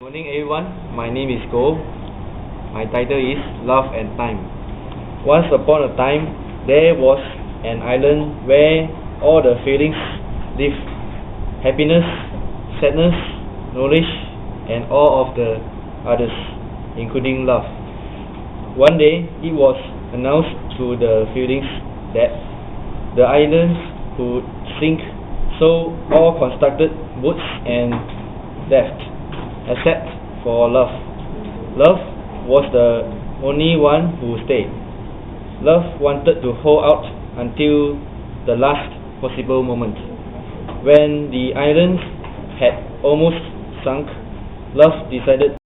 Good morning everyone, my name is Go. My title is Love and Time. Once upon a time, there was an island where all the feelings live. Happiness, sadness, knowledge, and all of the others, including love. One day, it was announced to the feelings that the islands would sink, so all constructed boats and left, except for love. Love was the only one who stayed. Love wanted to hold out until the last possible moment. When the island had almost sunk, love decided